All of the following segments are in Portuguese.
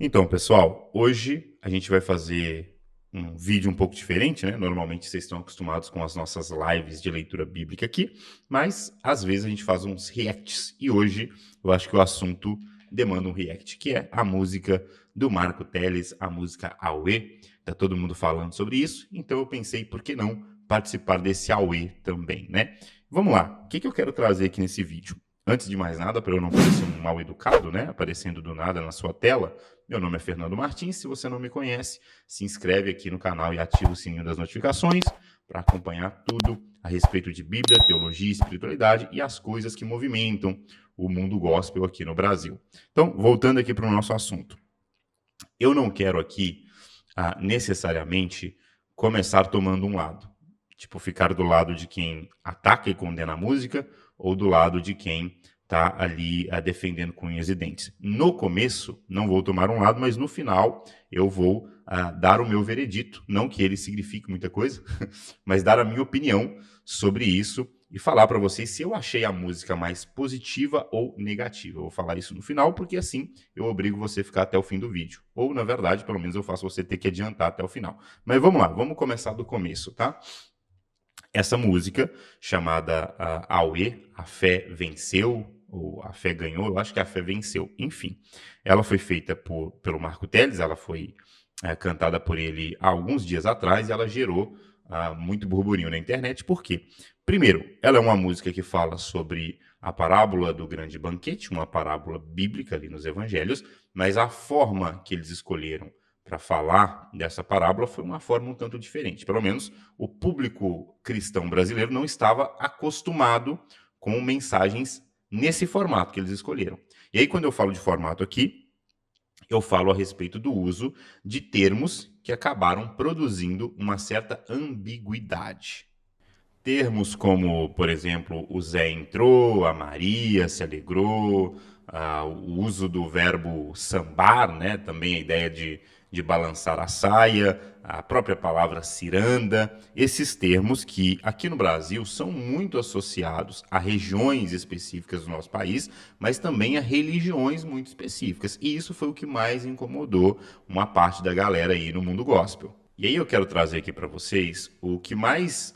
Então, pessoal, hoje a gente vai fazer um vídeo um pouco diferente, né? Normalmente vocês estão acostumados com as nossas lives de leitura bíblica aqui, mas às vezes a gente faz uns reacts. E hoje eu acho que o assunto demanda um react, que é a música do Marco Teles, a música Auê. Tá todo mundo falando sobre isso, então eu pensei, por que não participar desse Auê também, né? Vamos lá, o que eu quero trazer aqui nesse vídeo? Antes de mais nada, para eu não parecer um mal educado, né? Aparecendo do nada na sua tela, meu nome é Fernando Martins. Se você não me conhece, se inscreve aqui no canal e ativa o sininho das notificações para acompanhar tudo a respeito de Bíblia, teologia, espiritualidade e as coisas que movimentam o mundo gospel aqui no Brasil. Então, voltando aqui para o nosso assunto. Eu não quero aqui necessariamente começar tomando um lado. Tipo, ficar do lado de quem ataca e condena a música ou do lado de quem está ali defendendo com unhas e dentes. No começo, não vou tomar um lado, mas no final eu vou dar o meu veredito, não que ele signifique muita coisa, mas dar a minha opinião sobre isso e falar para vocês se eu achei a música mais positiva ou negativa. Eu vou falar isso no final, porque assim eu obrigo você a ficar até o fim do vídeo. Ou, na verdade, pelo menos eu faço você ter que adiantar até o final. Mas vamos lá, vamos começar do começo, tá? Essa música, chamada Auê, A Fé Venceu, ou A Fé Ganhou, eu acho que A Fé Venceu, enfim. Ela foi feita pelo Marco Teles, ela foi cantada por ele há alguns dias atrás, e ela gerou muito burburinho na internet. Por quê? Primeiro, ela é uma música que fala sobre a parábola do grande banquete, uma parábola bíblica ali nos evangelhos, mas a forma que eles escolheram para falar dessa parábola foi uma forma um tanto diferente. Pelo menos o público cristão brasileiro não estava acostumado com mensagens nesse formato que eles escolheram. E aí, quando eu falo de formato aqui, eu falo a respeito do uso de termos que acabaram produzindo uma certa ambiguidade. Termos como, por exemplo, o Zé entrou, a Maria se alegrou, o uso do verbo sambar, né? Também a ideia de balançar a saia, a própria palavra ciranda, esses termos que aqui no Brasil são muito associados a regiões específicas do nosso país, mas também a religiões muito específicas. E isso foi o que mais incomodou uma parte da galera aí no mundo gospel. E aí eu quero trazer aqui para vocês o que mais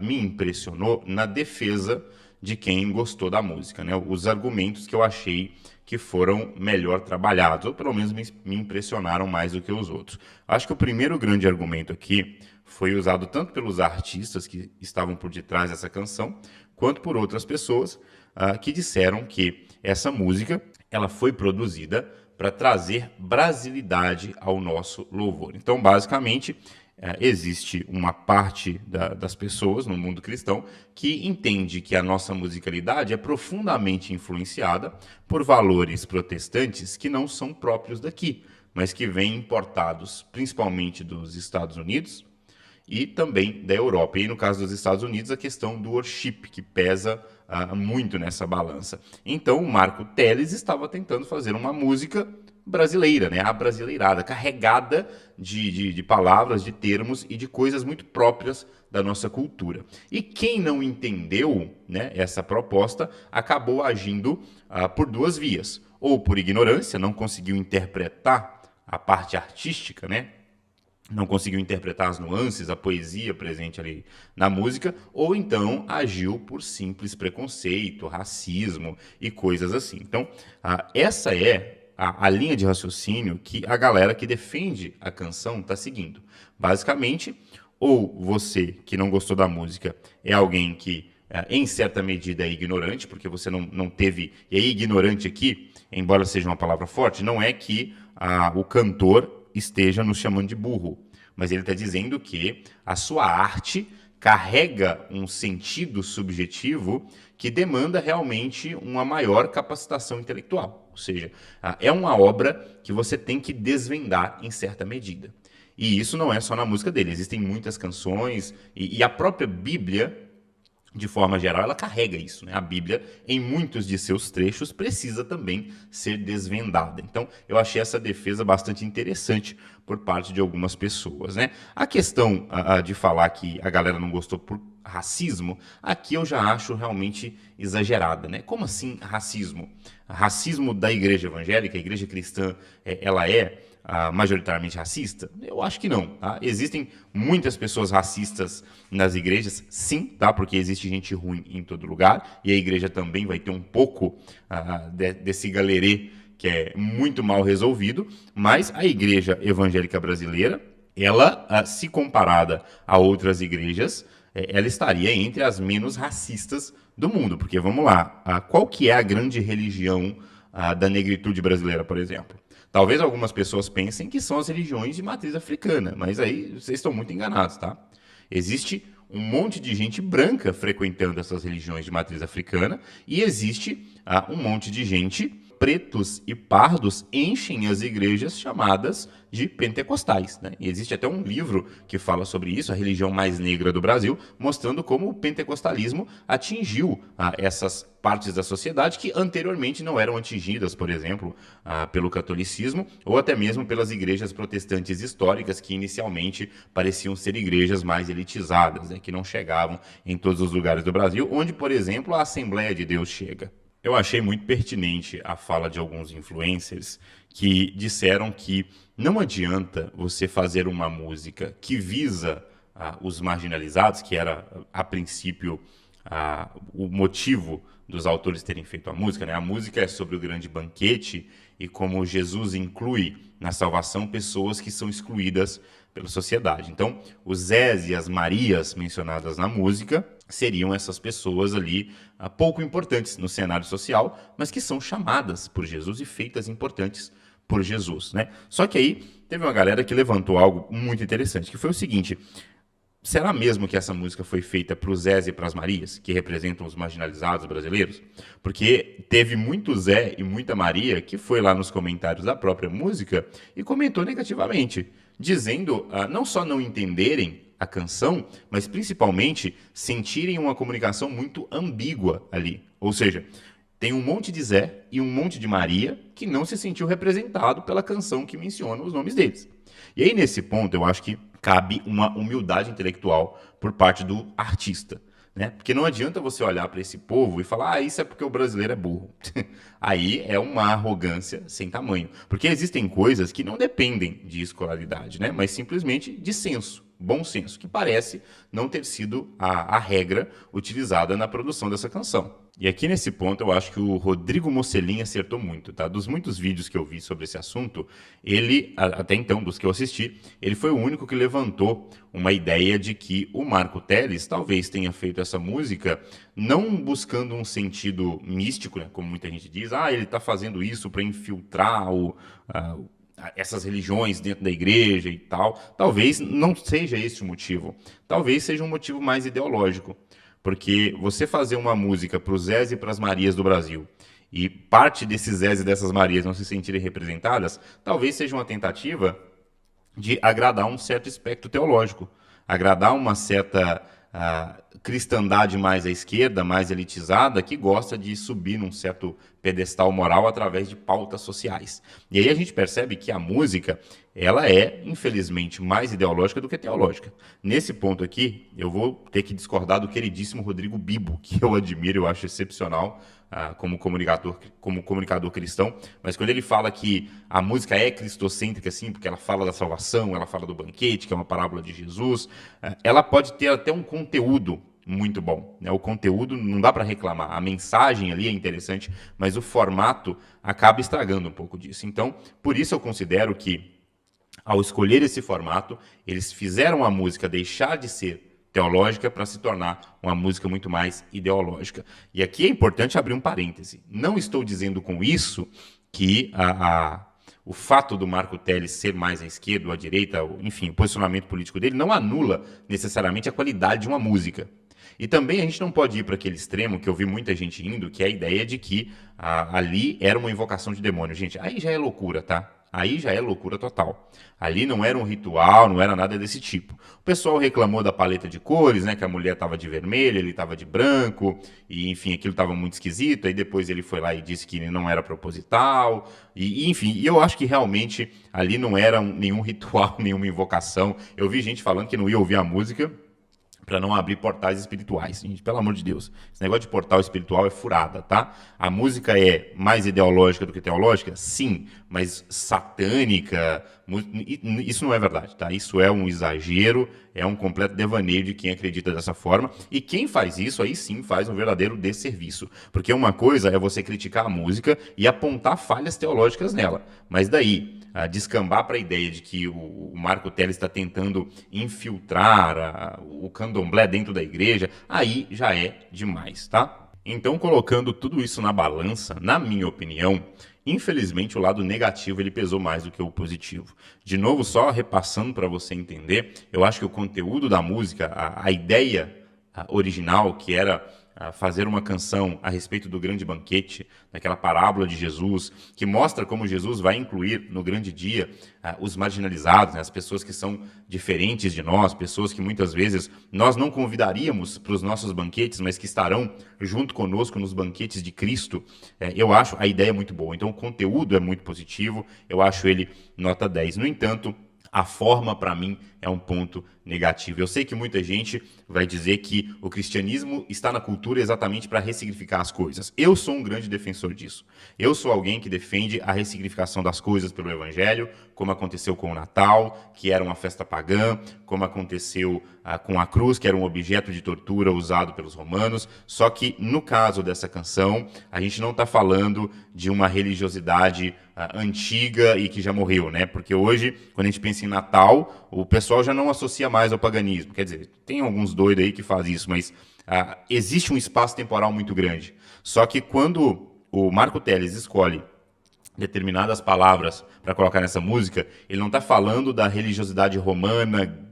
me impressionou na defesa de quem gostou da música, né? Os argumentos que eu achei que foram melhor trabalhados, ou pelo menos me impressionaram mais do que os outros. Acho que o primeiro grande argumento aqui foi usado tanto pelos artistas que estavam por detrás dessa canção, quanto por outras pessoas que disseram que essa música ela foi produzida para trazer brasilidade ao nosso louvor. Então, basicamente, existe uma parte das pessoas no mundo cristão que entende que a nossa musicalidade é profundamente influenciada por valores protestantes que não são próprios daqui, mas que vêm importados principalmente dos Estados Unidos e também da Europa. E no caso dos Estados Unidos, a questão do worship, que pesa muito nessa balança. Então, o Marco Teles estava tentando fazer uma música brasileira, né? Abrasileirada, carregada de palavras, de termos e de coisas muito próprias da nossa cultura. E quem não entendeu, né, essa proposta acabou agindo por duas vias. Ou por ignorância, não conseguiu interpretar a parte artística, né? Não conseguiu interpretar as nuances, a poesia presente ali na música, ou então agiu por simples preconceito, racismo e coisas assim. Então, essa é a linha de raciocínio que a galera que defende a canção está seguindo. Basicamente, ou você que não gostou da música é alguém que, em certa medida, é ignorante, porque você não teve. E aí, ignorante aqui, embora seja uma palavra forte, não é que o cantor esteja nos chamando de burro, mas ele está dizendo que a sua arte carrega um sentido subjetivo que demanda realmente uma maior capacitação intelectual. Ou seja, é uma obra que você tem que desvendar em certa medida. E isso não é só na música dele, existem muitas canções e a própria Bíblia, de forma geral, ela carrega isso, né? A Bíblia, em muitos de seus trechos, precisa também ser desvendada. Então, eu achei essa defesa bastante interessante por parte de algumas pessoas, né? A questão de falar que a galera não gostou por racismo, aqui eu já acho realmente exagerada, né? Como assim racismo? Racismo da igreja evangélica, a igreja cristã, ela é majoritariamente racista? Eu acho que não, tá? Existem muitas pessoas racistas nas igrejas, sim, tá? Porque existe gente ruim em todo lugar, e a igreja também vai ter um pouco desse galerê que é muito mal resolvido, mas a igreja evangélica brasileira, ela, se comparada a outras igrejas, ela estaria entre as menos racistas do mundo, porque vamos lá, qual que é a grande religião da negritude brasileira, por exemplo? Talvez algumas pessoas pensem que são as religiões de matriz africana, mas aí vocês estão muito enganados, tá? Existe um monte de gente branca frequentando essas religiões de matriz africana e existe um monte de gente, pretos e pardos, enchem as igrejas chamadas de pentecostais, né? E existe até um livro que fala sobre isso, a religião mais negra do Brasil, mostrando como o pentecostalismo atingiu essas partes da sociedade que anteriormente não eram atingidas, por exemplo, pelo catolicismo ou até mesmo pelas igrejas protestantes históricas que inicialmente pareciam ser igrejas mais elitizadas, né? Que não chegavam em todos os lugares do Brasil, onde, por exemplo, a Assembleia de Deus chega. Eu achei muito pertinente a fala de alguns influencers que disseram que não adianta você fazer uma música que visa os marginalizados, que era, a princípio, o motivo dos autores terem feito a música, né? A música é sobre o grande banquete e como Jesus inclui na salvação pessoas que são excluídas pela sociedade. Então, os Zés e as Marias mencionadas na música seriam essas pessoas ali pouco importantes no cenário social, mas que são chamadas por Jesus e feitas importantes por Jesus, né? Só que aí teve uma galera que levantou algo muito interessante, que foi o seguinte: será mesmo que essa música foi feita para os Zés e para as Marias, que representam os marginalizados brasileiros? Porque teve muito Zé e muita Maria que foi lá nos comentários da própria música e comentou negativamente, dizendo não só não entenderem a canção, mas principalmente sentirem uma comunicação muito ambígua ali. Ou seja, tem um monte de Zé e um monte de Maria que não se sentiu representado pela canção que menciona os nomes deles. E aí, nesse ponto, eu acho que cabe uma humildade intelectual por parte do artista, né? Porque não adianta você olhar para esse povo e falar, isso é porque o brasileiro é burro. Aí é uma arrogância sem tamanho. Porque existem coisas que não dependem de escolaridade, né? Mas simplesmente de senso, bom senso, que parece não ter sido a regra utilizada na produção dessa canção. E aqui nesse ponto eu acho que o Rodrigo Mocelin acertou muito, tá? Dos muitos vídeos que eu vi sobre esse assunto, ele, até então, dos que eu assisti, ele foi o único que levantou uma ideia de que o Marco Teles talvez tenha feito essa música não buscando um sentido místico, né? Como muita gente diz, ele está fazendo isso para infiltrar essas religiões dentro da igreja e tal. Talvez não seja esse o motivo. Talvez seja um motivo mais ideológico. Porque você fazer uma música para os Zés e para as Marias do Brasil e parte desses Zés e dessas Marias não se sentirem representadas, talvez seja uma tentativa de agradar um certo espectro teológico, agradar uma certa cristandade mais à esquerda, mais elitizada, que gosta de subir num certo pedestal moral através de pautas sociais. E aí a gente percebe que a música, ela é, infelizmente, mais ideológica do que teológica. Nesse ponto aqui, eu vou ter que discordar do queridíssimo Rodrigo Bibo, que eu admiro, eu acho excepcional como comunicador cristão, mas quando ele fala que a música é cristocêntrica, sim, porque ela fala da salvação, ela fala do banquete, que é uma parábola de Jesus, ela pode ter até um conteúdo muito bom, né? O conteúdo não dá para reclamar, a mensagem ali é interessante, mas o formato acaba estragando um pouco disso. Então, por isso eu considero que, ao escolher esse formato, eles fizeram a música deixar de ser teológica para se tornar uma música muito mais ideológica. E aqui é importante abrir um parêntese. Não estou dizendo com isso que o fato do Marco Teles ser mais à esquerda ou à direita, enfim, o posicionamento político dele, não anula necessariamente a qualidade de uma música. E também a gente não pode ir para aquele extremo que eu vi muita gente indo, que é a ideia de que ali era uma invocação de demônio. Gente, aí já é loucura, tá? Aí já é loucura total. Ali não era um ritual, não era nada desse tipo. O pessoal reclamou da paleta de cores, né? Que a mulher estava de vermelho, ele estava de branco, e enfim, aquilo estava muito esquisito. Aí depois ele foi lá e disse que não era proposital, e enfim, e eu acho que realmente ali não era nenhum ritual, nenhuma invocação. Eu vi gente falando que não ia ouvir a música para não abrir portais espirituais. Gente, pelo amor de Deus, esse negócio de portal espiritual é furada, tá? A música é mais ideológica do que teológica? Sim, mas satânica, isso não é verdade, tá? Isso é um exagero, é um completo devaneio de quem acredita dessa forma, e quem faz isso aí sim faz um verdadeiro desserviço, porque uma coisa é você criticar a música e apontar falhas teológicas nela, mas daí descambar para a ideia de que o Marco Teles está tentando infiltrar o candomblé dentro da igreja, aí já é demais, tá? Então, colocando tudo isso na balança, na minha opinião, infelizmente o lado negativo ele pesou mais do que o positivo. De novo, só repassando para você entender, eu acho que o conteúdo da música, a ideia original, que era fazer uma canção a respeito do grande banquete, daquela parábola de Jesus, que mostra como Jesus vai incluir no grande dia os marginalizados, né, as pessoas que são diferentes de nós, pessoas que muitas vezes nós não convidaríamos para os nossos banquetes, mas que estarão junto conosco nos banquetes de Cristo. Eu acho a ideia muito boa. Então o conteúdo é muito positivo, eu acho ele nota 10. No entanto, a forma, para mim, é um ponto negativo. Eu sei que muita gente vai dizer que o cristianismo está na cultura exatamente para ressignificar as coisas. Eu sou um grande defensor disso. Eu sou alguém que defende a ressignificação das coisas pelo evangelho, como aconteceu com o Natal, que era uma festa pagã, como aconteceu com a cruz, que era um objeto de tortura usado pelos romanos. Só que, no caso dessa canção, a gente não está falando de uma religiosidade antiga e que já morreu, né? Porque hoje, quando a gente pensa em Natal, o pessoal já não associa mais ao paganismo. Quer dizer, tem alguns doidos aí que fazem isso, mas existe um espaço temporal muito grande. Só que quando o Marco Teles escolhe determinadas palavras para colocar nessa música, ele não está falando da religiosidade romana,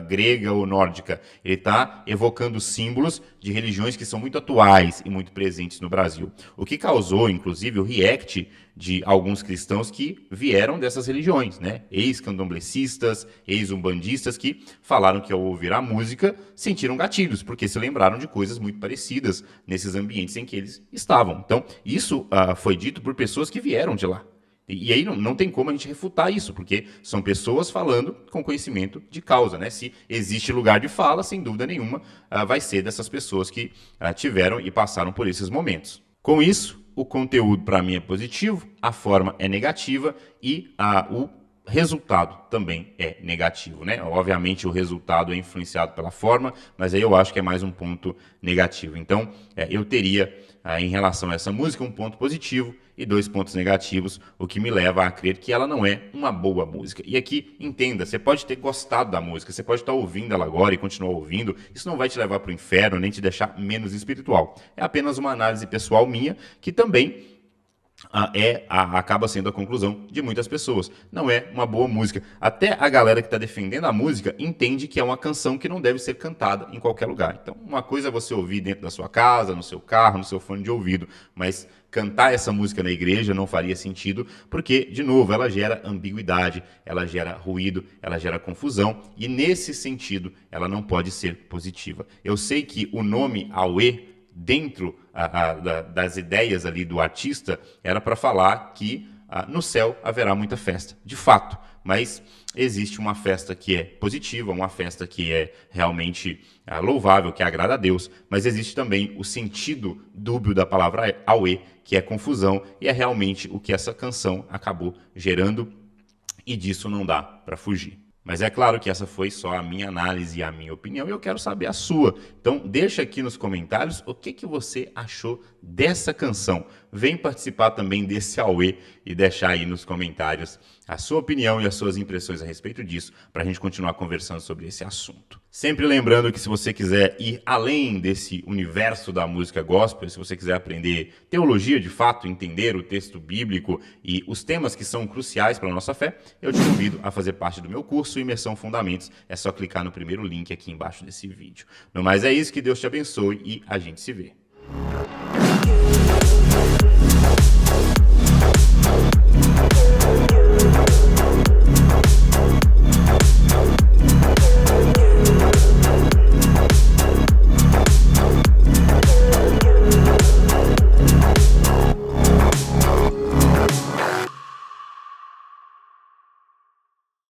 grega ou nórdica. Ele está evocando símbolos de religiões que são muito atuais e muito presentes no Brasil. O que causou, inclusive, o react de alguns cristãos que vieram dessas religiões, né? Ex-candomblecistas, ex-umbandistas, que falaram que ao ouvir a música sentiram gatilhos, porque se lembraram de coisas muito parecidas nesses ambientes em que eles estavam. Então, isso foi dito por pessoas que vieram de lá. E aí não tem como a gente refutar isso, porque são pessoas falando com conhecimento de causa, né? Se existe lugar de fala, sem dúvida nenhuma, vai ser dessas pessoas que tiveram e passaram por esses momentos. Com isso, o conteúdo para mim é positivo, a forma é negativa e o resultado também é negativo, né? Obviamente o resultado é influenciado pela forma, mas aí eu acho que é mais um ponto negativo. Então, eu teria, em relação a essa música, um ponto positivo e 2 pontos negativos, o que me leva a crer que ela não é uma boa música. E aqui, entenda, você pode ter gostado da música, você pode estar ouvindo ela agora e continuar ouvindo, isso não vai te levar para o inferno, nem te deixar menos espiritual. É apenas uma análise pessoal minha, que também acaba sendo a conclusão de muitas pessoas. Não é uma boa música. Até a galera que está defendendo a música entende que é uma canção que não deve ser cantada em qualquer lugar. Então, uma coisa é você ouvir dentro da sua casa, no seu carro, no seu fone de ouvido, mas cantar essa música na igreja não faria sentido, porque, de novo, ela gera ambiguidade, ela gera ruído, ela gera confusão, e nesse sentido, ela não pode ser positiva. Eu sei que o nome Aue, dentro das ideias ali do artista, era para falar que no céu haverá muita festa, de fato, mas existe uma festa que é positiva, uma festa que é realmente louvável, que agrada a Deus, mas existe também o sentido dúbio da palavra auê, que é confusão, e é realmente o que essa canção acabou gerando, e disso não dá para fugir. Mas é claro que essa foi só a minha análise e a minha opinião, e eu quero saber a sua. Então deixa aqui nos comentários o que você achou dessa canção. Vem participar também desse auê e deixar aí nos comentários a sua opinião e as suas impressões a respeito disso, para a gente continuar conversando sobre esse assunto. Sempre lembrando que se você quiser ir além desse universo da música gospel, se você quiser aprender teologia de fato, entender o texto bíblico e os temas que são cruciais para a nossa fé, eu te convido a fazer parte do meu curso Imersão Fundamentos. É só clicar no primeiro link aqui embaixo desse vídeo. No mais é isso, que Deus te abençoe e a gente se vê.